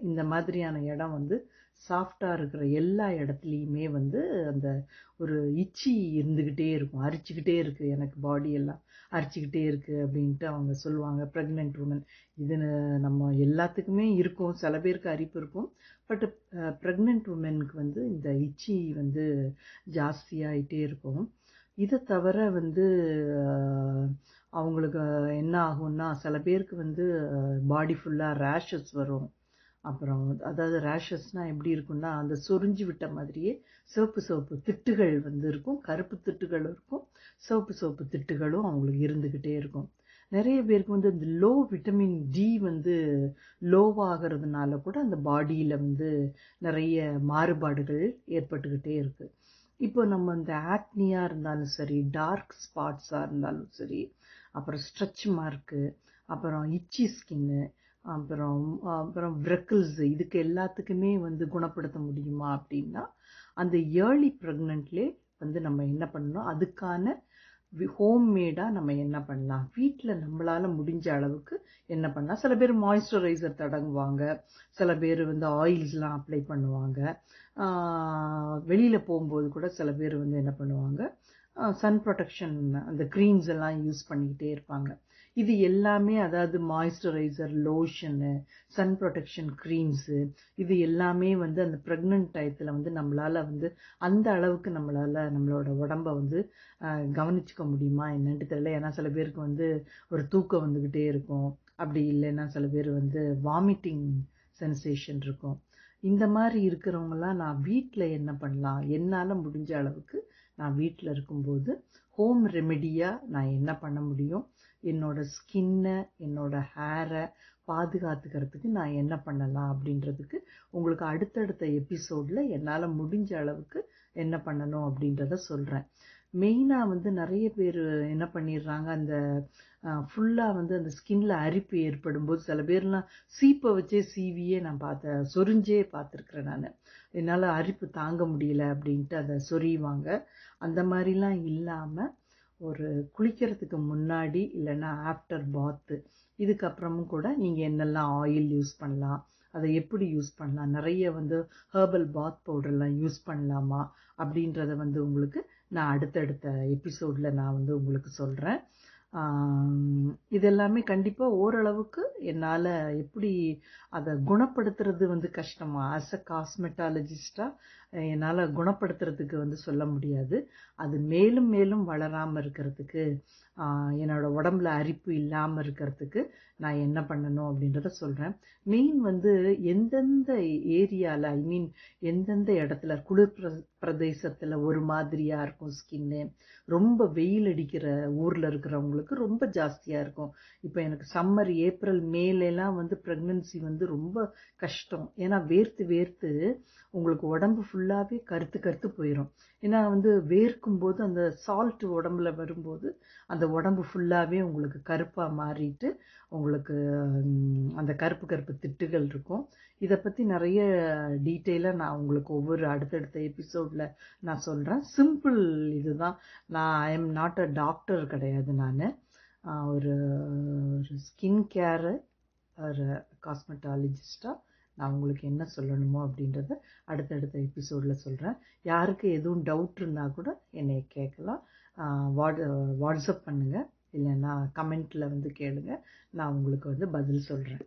இந்த மாதிரியான இடம் வந்து சாஃப்டா இருக்கிற எல்லா இடத்துலையுமே வந்து அந்த ஒரு இச்சி இருந்துக்கிட்டே இருக்கும். அரிச்சுக்கிட்டே இருக்கு, எனக்கு பாடி எல்லாம் அரிச்சுக்கிட்டே இருக்கு அப்படின்ட்டு அவங்க சொல்லுவாங்க. ப்ரெக்னென்ட் உமன் இது நம்ம எல்லாத்துக்குமே இருக்கும். சில பேருக்கு அரிப்பு இருக்கும். பட் ப்ரெக்னென்ட் உமனுக்கு வந்து இந்த இச்சி வந்து ஜாஸ்தியாயிட்டே இருக்கும். இதை தவிர வந்து அவங்களுக்கு என்ன ஆகும்னா, சில பேருக்கு வந்து பாடி ஃபுல்லாக ரேஷஸ் வரும். அப்புறம் அதாவது ரேஷஸ்னால் எப்படி இருக்குன்னா, அந்த சொரிஞ்சு விட்ட மாதிரியே சிவப்பு சிவப்பு திட்டுகள் வந்து இருக்கும். கருப்பு திட்டுகள் இருக்கும், சிவப்பு சிவப்பு திட்டுகளும் அவங்களுக்கு இருந்துக்கிட்டே இருக்கும். நிறைய பேருக்கு வந்து இந்த லோ விட்டமின் டி வந்து லோவாகிறதுனால கூட அந்த பாடியில் வந்து நிறைய மாறுபாடுகள் ஏற்பட்டுக்கிட்டே இருக்கு. இப்போ நம்ம இந்த ஆக்னியாக இருந்தாலும் சரி, டார்க் ஸ்பாட்ஸாக இருந்தாலும் சரி, அப்புறம் ஸ்ட்ரெச் மார்க்கு, அப்புறம் இச்சி ஸ்கின்னு, அப்புறம் அப்புறம் விரக்கிள்ஸ், இதுக்கு எல்லாத்துக்குமே வந்து குணப்படுத்த முடியுமா அப்படின்னா, அந்த ஏர்லி ப்ரெக்னென்ட்லே வந்து நம்ம என்ன பண்ணணும், அதுக்கான ஹோம்மேடாக நம்ம என்ன பண்ணலாம், வீட்டில் நம்மளால் முடிஞ்ச அளவுக்கு என்ன பண்ணலாம். சில பேர் மாய்ஸ்சரைசர் தடங்குவாங்க, சில பேர் வந்து ஆயில்ஸ்லாம் அப்ளை பண்ணுவாங்க. வெளியில் போகும்போது கூட சில பேர் வந்து என்ன பண்ணுவாங்க, சன் ப்ரொடெக்ஷன் அந்த க்ரீம்ஸ் எல்லாம் யூஸ் பண்ணிக்கிட்டே இருப்பாங்க. இது எல்லாமே, அதாவது moisturiser, lotion, sun protection creams, இது எல்லாமே வந்து அந்த ப்ரெக்னென்ட் டயத்தில் வந்து நம்மளால் வந்து அந்த அளவுக்கு நம்மளோட உடம்பை வந்து கவனிச்சுக்க முடியுமா என்னன்ட்டு தெரியல. ஏன்னா சில பேருக்கு வந்து ஒரு தூக்கம் வந்துக்கிட்டே இருக்கும். அப்படி இல்லைன்னா சில பேர் வந்து வாமிட்டிங் சென்சேஷன் இருக்கும். இந்த மாதிரி இருக்கிறவங்கலாம் நான் வீட்டில் என்ன பண்ணலாம், என்னால் முடிஞ்ச அளவுக்கு நான் வீட்டில் இருக்கும்போது ஹோம் ரெமெடியாக நான் என்ன பண்ண முடியும், என்னோட ஸ்கின்னை, என்னோட ஹேரை பாதுகாத்துக்கிறதுக்கு நான் என்ன பண்ணலாம் அப்படின்றதுக்கு உங்களுக்கு அடுத்தடுத்த எபிசோடில் என்னால் முடிஞ்ச அளவுக்கு என்ன பண்ணணும் அப்படின்றத சொல்கிறேன். மெயினாக வந்து நிறைய பேர் என்ன பண்ணிடுறாங்க, அந்த ஃபுல்லாக வந்து அந்த ஸ்கின்ல அரிப்பு ஏற்படும் போது சில பேர்லாம் சீப்பை வச்சே சீவியே நான் சொரிஞ்சே பார்த்துருக்குறேன். நான் என்னால் அரிப்பு தாங்க முடியல அப்படின்ட்டு அதை சொரிவாங்க. அந்த மாதிரிலாம் இல்லாமல் ஒரு குளிக்கிறதுக்கு முன்னாடி இல்லைன்னா ஆஃப்டர் பாத்து இதுக்கப்புறமும் கூட நீங்கள் என்னெல்லாம் ஆயில் யூஸ் பண்ணலாம், அதை எப்படி யூஸ் பண்ணலாம், நிறைய வந்து ஹெர்பல் பாத் பவுடர்லாம் யூஸ் பண்ணலாமா அப்படின்றத வந்து உங்களுக்கு நான் அடுத்தடுத்த எபிசோடில் நான் வந்து உங்களுக்கு சொல்கிறேன். இதெல்லாமே கண்டிப்பாக ஓரளவுக்கு என்னால் எப்படி அதை குணப்படுத்துறது வந்து கஷ்டமா, ஆஸ் அ காஸ்மெட்டாலஜிஸ்டாக என்னால் குணப்படுத்துறதுக்கு வந்து சொல்ல முடியாது. அது மேலும் மேலும் வளராமல் இருக்கிறதுக்கு, என்னோட உடம்புல அரிப்பு இல்லாமல் இருக்கிறதுக்கு நான் என்ன பண்ணணும் அப்படின்றத சொல்கிறேன். மெயின் வந்து எந்தெந்த ஏரியாவில், ஐ மீன் எந்தெந்த இடத்துல, குளிர் பிரதேசத்தில் ஒரு மாதிரியாக இருக்கும் ஸ்கின்னு, ரொம்ப வெயில் அடிக்கிற ஊரில் இருக்கிறவங்களுக்கு ரொம்ப ஜாஸ்தியாக இருக்கும். இப்போ எனக்கு சம்மர் ஏப்ரல் மேலாம் வந்து ப்ரெக்னன்சி வந்து ரொம்ப கஷ்டம். ஏன்னா வேர்த்து வேர்த்து உங்களுக்கு உடம்பு ஃபுல்லாகவே கருத்து கருத்து போயிடும். ஏன்னா வந்து வேர்க்கும் போது அந்த சால்ட் உடம்புல வரும்போது அந்த உடம்பு ஃபுல்லாகவே உங்களுக்கு கருப்பாக மாறிட்டு உங்களுக்கு அந்த கருப்பு கருப்பு திட்டுகள் இருக்கும். இதை பற்றி நிறைய டீட்டெயிலாக நான் உங்களுக்கு ஒவ்வொரு அடுத்தடுத்த எபிசோடில் நான் சொல்கிறேன். சிம்பிள் இதுதான். I am not a doctor கிடையாது. நான் ஒரு ஸ்கின் கேரு ஒரு காஸ்மெட்டாலஜிஸ்டாக நான் உங்களுக்கு என்ன சொல்லணுமோ அப்படின்றத அடுத்தடுத்த எபிசோடில் சொல்கிறேன். யாருக்கு எதுவும் டவுட் இருந்தால் கூட என்னை கேட்கலாம். வாட்ஸ்அப் பண்ணுங்கள், இல்லைன்னா கமெண்ட்டில் வந்து கேளுங்க, நான் உங்களுக்கு வந்து பதில் சொல்கிறேன்.